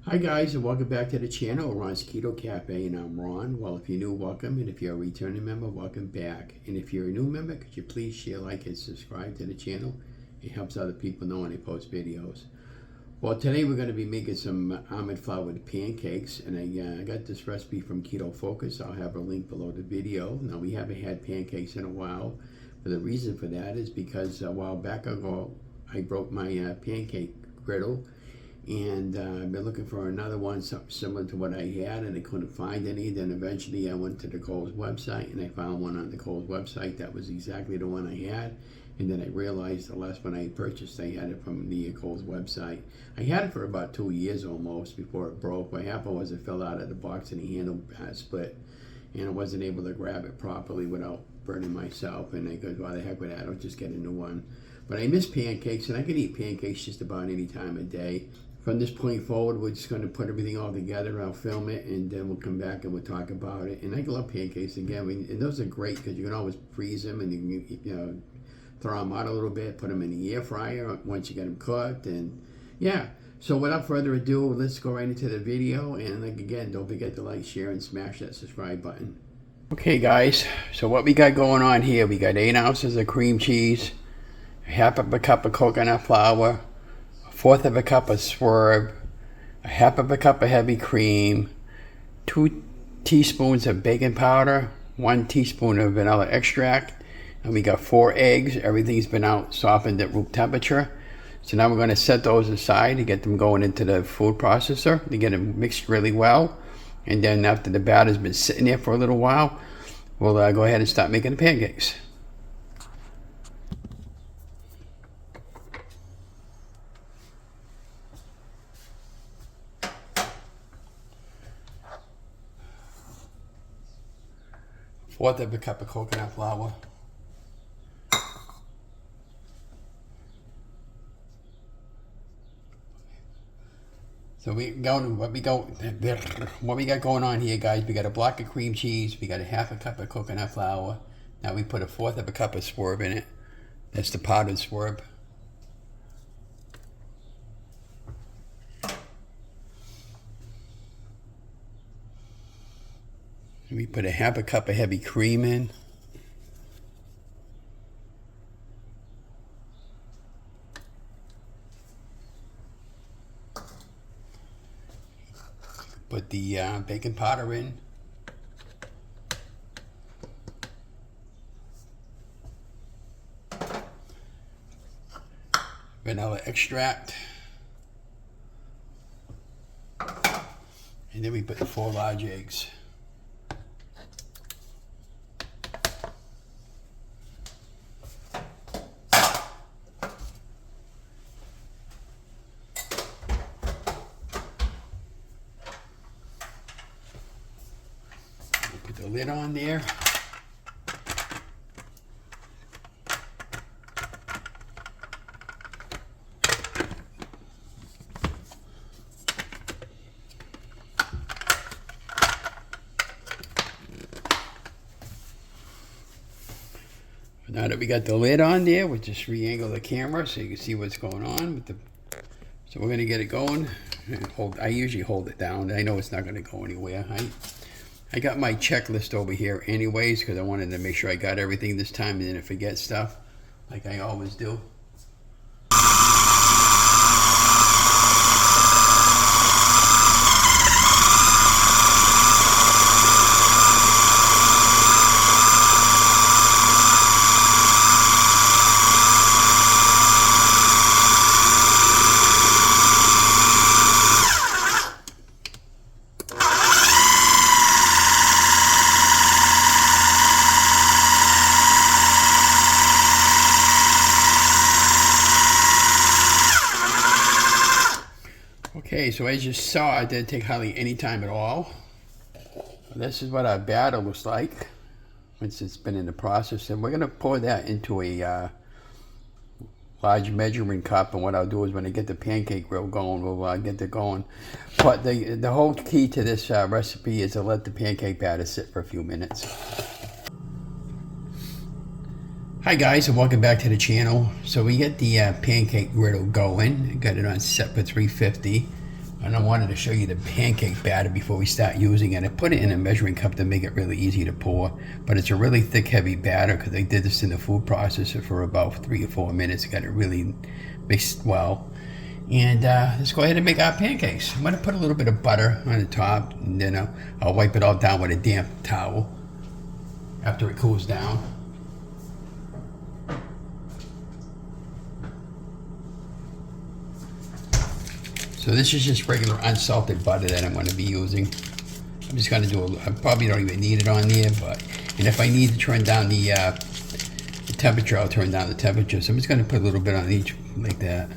Hi guys, and welcome back to the channel. Ron's Keto Cafe, and I'm Ron. Well, if you're new, welcome, and if you're a returning member, welcome back. And if you're a new member, could you please share, like, and subscribe to the channel? It helps other people know when they post videos. Well, today we're going to be making some almond flour pancakes, and I got this recipe from Keto Focus. I'll have a link below the video. Now, we haven't had pancakes in a while, but the reason for that is because a while back ago, I broke my pancake griddle. And I've been looking for another one, something similar to what I had, and I couldn't find any. Then eventually I went to the Kohl's website, and I found one on the Kohl's website that was exactly the one I had. And then I realized the last one I purchased, I had it from the Kohl's website. I had it for about 2 years almost before it broke. What happened was it fell out of the box and the handle split, and I wasn't able to grab it properly without burning myself. And I go, why the heck with that? I'll just get a new one. But I miss pancakes, and I can eat pancakes just about any time of day. From this point forward, we're just going to put everything all together. I'll film it, and then we'll come back and we'll talk about it. And I love pancakes again, and those are great because you can always freeze them, and you can throw them out a little bit, put them in the air fryer once you get them cooked, and yeah. So without further ado, let's go right into the video. And like again, don't forget to like, share, and smash that subscribe button. Okay, guys. So what we got going on here? We got 8 ounces of cream cheese, half of a cup of coconut flour, 1/4 of a cup of swerve, 1/2 of a cup of heavy cream, 2 teaspoons of baking powder, 1 teaspoon of vanilla extract, and we got 4 eggs. Everything's been out softened at room temperature. So now we're going to set those aside to get them going into the food processor to get them mixed really well. And then after the batter's been sitting there for a little while, we'll go ahead and start making the pancakes. Fourth of a cup of coconut flour. So what we got going on here, guys? We got a block of cream cheese. We got a 1/2 a cup of coconut flour. Now we put a 1/4 of a cup of swerve in it. That's the powdered swerve. We put a 1/2 a cup of heavy cream in. Put the baking powder in. Vanilla extract. And then we put the 4 large eggs. Put the lid on there. Now that we got the lid on there, we'll just re-angle the camera so you can see what's going on with the. So we're going to get it going. I usually hold it down. I know it's not going to go anywhere. I got my checklist over here anyways because I wanted to make sure I got everything this time and didn't forget stuff like I always do. Okay, so as you saw, it didn't take hardly any time at all. This is what our batter looks like once it's been in the process. And we're going to pour that into a large measuring cup. And what I'll do is when I get the pancake grill going, we'll get it going. But the whole key to this recipe is to let the pancake batter sit for a few minutes. Hi guys, and welcome back to the channel. So we get the pancake griddle going. Got it on set for 350. And I wanted to show you the pancake batter before we start using it. I put it in a measuring cup to make it really easy to pour, but it's a really thick, heavy batter because I did this in the food processor for about 3 or 4 minutes. Got it really mixed well. And let's go ahead and make our pancakes. I'm going to put a little bit of butter on the top, and then I'll wipe it all down with a damp towel after it cools down. So this is just regular unsalted butter that I'm going to be using. I'm just going to do I probably don't even need it on there, and if I need to turn down the temperature, I'll turn down the temperature. So I'm just going to put a little bit on each like that.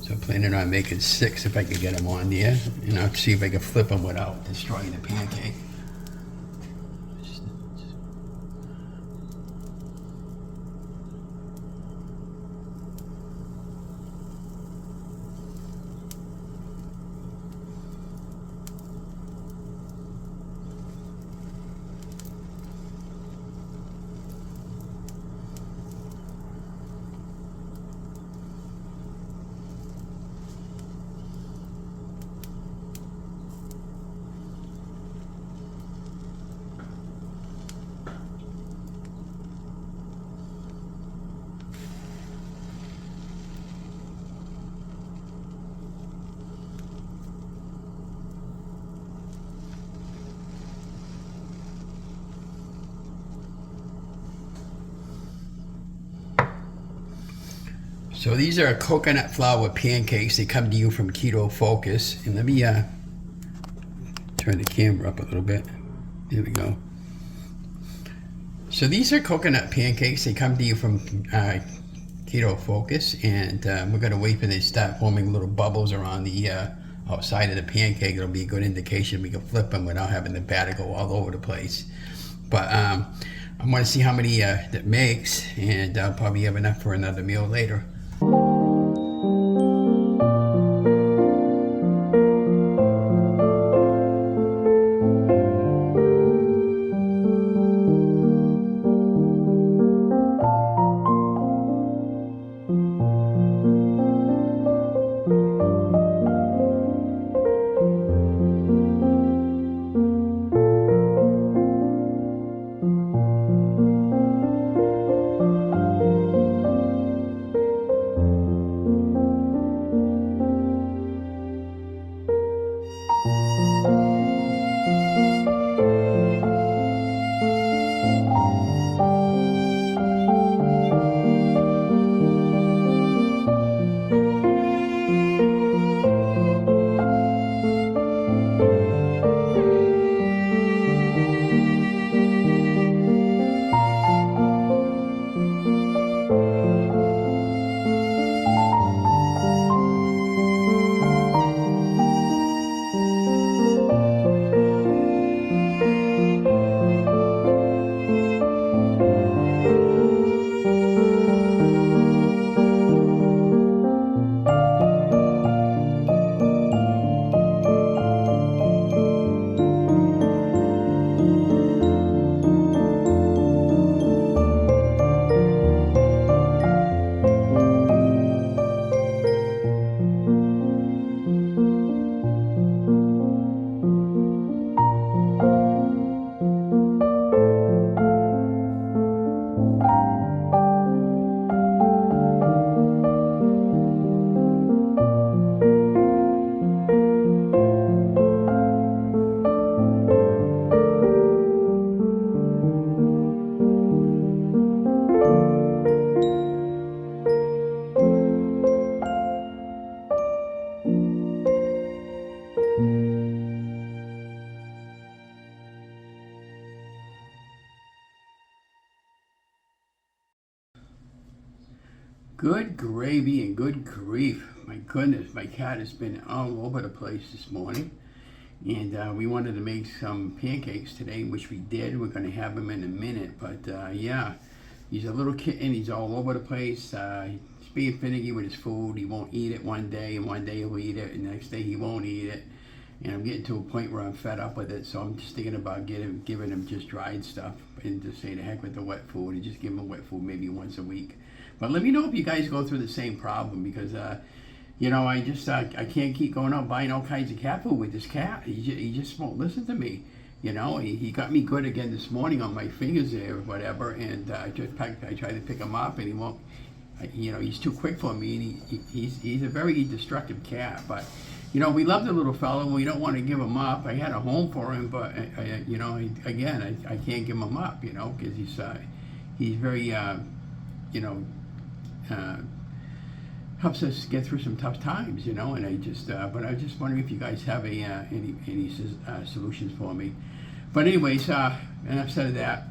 So I'm planning on making 6 if I could get them on there, and I'll see if I can flip them without destroying the pancake. So these are coconut flour pancakes. They come to you from Keto Focus. And let me turn the camera up a little bit. There we go. So these are coconut pancakes. They come to you from Keto Focus. And we're going to wait for they start forming little bubbles around the outside of the pancake. It'll be a good indication we can flip them without having the batter go all over the place. But I'm going to see how many that makes. And I'll probably have enough for another meal later. Good gravy and good grief. My goodness, my cat has been all over the place this morning. And we wanted to make some pancakes today, which we did. We're going to have them in a minute. But yeah, he's a little kitten. He's all over the place. He's being finicky with his food. He won't eat it one day, and one day he'll eat it, and the next day he won't eat it. and I'm getting to a point where I'm fed up with it, so I'm just thinking about giving him just dried stuff and just say the heck with the wet food and just give him wet food maybe once a week. But let me know if you guys go through the same problem, because you know, I just I can't keep going out buying all kinds of cat food with this cat. He just won't listen to me. You know, he got me good again this morning on my fingers there or whatever, and I tried to pick him up, and he won't. You know, he's too quick for me, and he's a very destructive cat. But you know, we love the little fellow, and we don't want to give him up. I had a home for him, but you know, again, I can't give him up. You know, because he's very you know, helps us get through some tough times. You know, and I just but I was just wondering if you guys have any solutions for me. But anyways, enough said of that.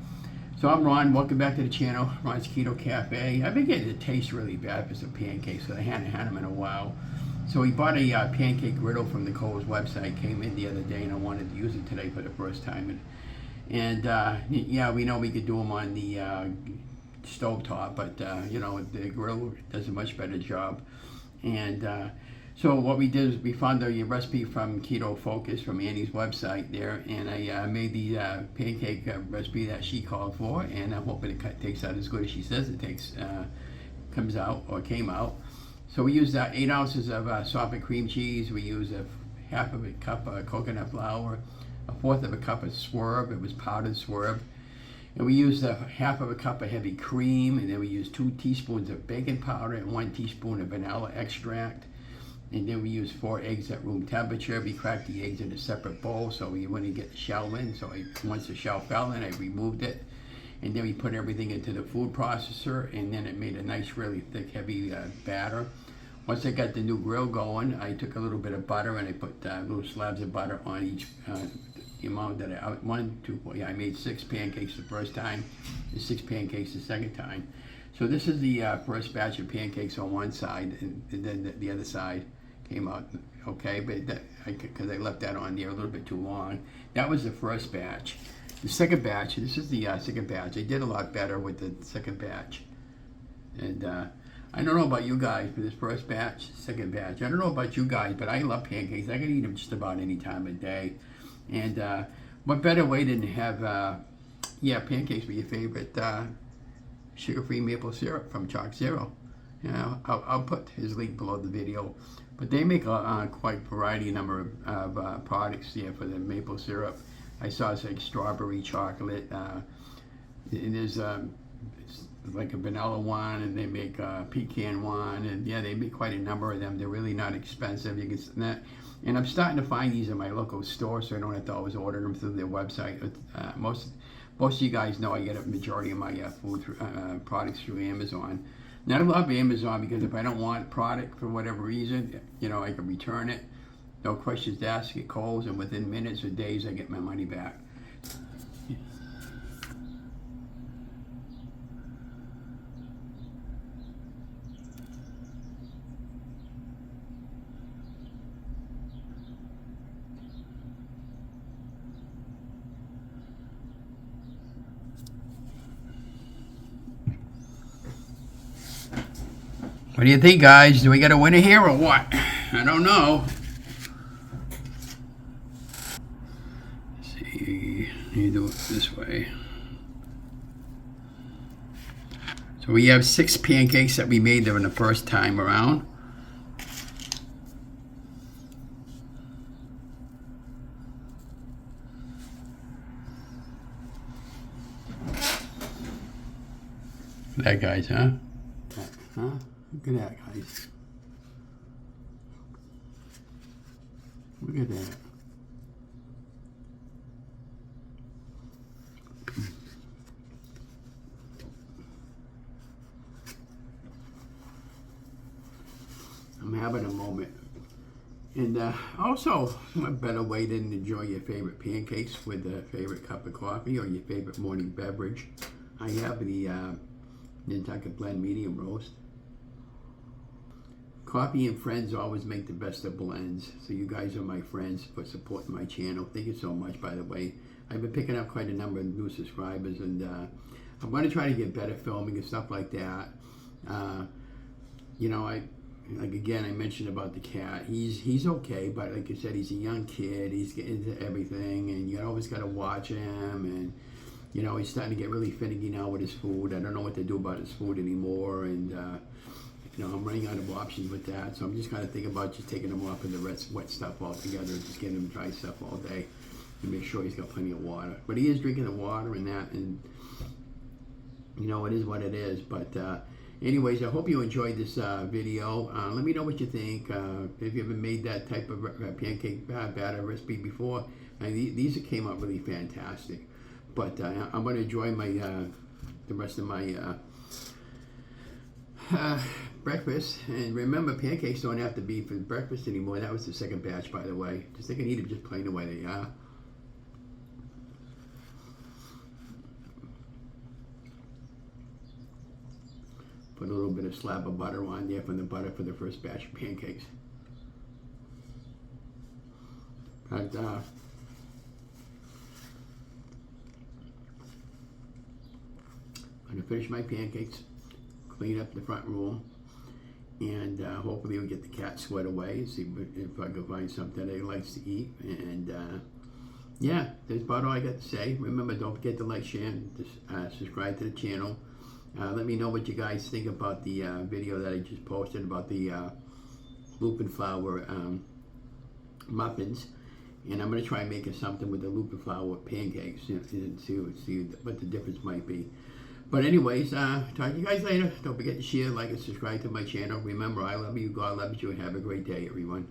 So I'm Ron, welcome back to the channel, Ron's Keto Cafe. I've been getting the taste really bad for some pancakes, because I hadn't had them in a while. So we bought a pancake griddle from Nicole's website, came in the other day, and I wanted to use it today for the first time. And yeah, we know we could do them on the stovetop, but you know, the grill does a much better job. And so what we did is we found the recipe from Keto Focus from Annie's website there, and I made the pancake recipe that she called for, and I'm hoping it takes out as good as she says it comes out or came out. So we used 8 ounces of softened cream cheese. We used half of a cup of coconut flour, 1/4 of a cup of swerve. It was powdered swerve. And we used half of a cup of heavy cream, and then we used 2 teaspoons of baking powder and 1 teaspoon of vanilla extract. And then we used 4 eggs at room temperature. We cracked the eggs in a separate bowl so we wouldn't get the shell in. So once the shell fell in, I removed it. And then we put everything into the food processor, and then it made a nice, really thick, heavy batter. Once I got the new grill going, I took a little bit of butter and I put little slabs of butter on each the amount that I made 6 pancakes the first time and 6 pancakes the second time. So this is the first batch of pancakes on one side, and then the other side came out okay, but because I left that on there a little bit too long. That was the first batch. The second batch, this is the second batch. I did a lot better with the second batch. And I don't know about you guys for this first batch, second batch. I don't know about you guys, but I love pancakes. I can eat them just about any time of day. And what better way than to have, pancakes with your favorite sugar-free maple syrup from Chalk Zero. You know, I'll put his link below the video. But they make a quite variety number of products here for the maple syrup. I saw it's like strawberry chocolate, and there's it's like a vanilla one, and they make a pecan one, and yeah, they make quite a number of them. They're really not expensive. You can and I'm starting to find these in my local store, so I don't have to always order them through their website. Most of you guys know I get a majority of my food products through Amazon. And I love Amazon because if I don't want a product for whatever reason, you know, I can return it. No questions asked, it calls, and within minutes or days I get my money back. What do you think, guys? Do we got a winner here or what? I don't know. Let's see, you do it this way. So we have 6 pancakes that we made there in the first time around. That guys, huh? Huh? Look at that, guys. Look at that. I'm having a moment. And also, what better way than enjoy your favorite pancakes with a favorite cup of coffee or your favorite morning beverage. I have the Nantucket Blend Medium Roast. Coffee and friends always make the best of blends. So you guys are my friends for supporting my channel. Thank you so much, by the way. I've been picking up quite a number of new subscribers, and I'm going to try to get better filming and stuff like that. You know, like again, I mentioned about the cat. He's okay, but like I said, he's a young kid. He's getting into everything, and you always got to watch him. And you know, he's starting to get really finicky now with his food. I don't know what to do about his food anymore, and you know, I'm running out of options with that. So I'm just kind of thinking about just taking him off of the wet stuff altogether, and just getting him dry stuff all day, and make sure he's got plenty of water. But he is drinking the water and that, and you know, it is what it is. But anyways, I hope you enjoyed this video. Let me know what you think. If you ever made that type of pancake batter recipe before, these came out really fantastic. But I'm going to enjoy my the rest of my breakfast. And remember, pancakes don't have to be for breakfast anymore. That was the second batch, by the way. Just they can eat them just plain the way they are. Put a little bit of slab of butter on there from the butter for the first batch of pancakes. But I'm going to finish my pancakes, clean up the front room, and hopefully we'll get the cat sweat away, see if I can find something that he likes to eat. And yeah, that's about all I got to say. Remember, don't forget to like, share, and subscribe to the channel. Let me know what you guys think about the video that I just posted about the lupin flour muffins. And I'm going to try making something with the lupin flour pancakes and see what the difference might be. But anyways, talk to you guys later. Don't forget to share, like, and subscribe to my channel. Remember, I love you, God loves you, and have a great day, everyone.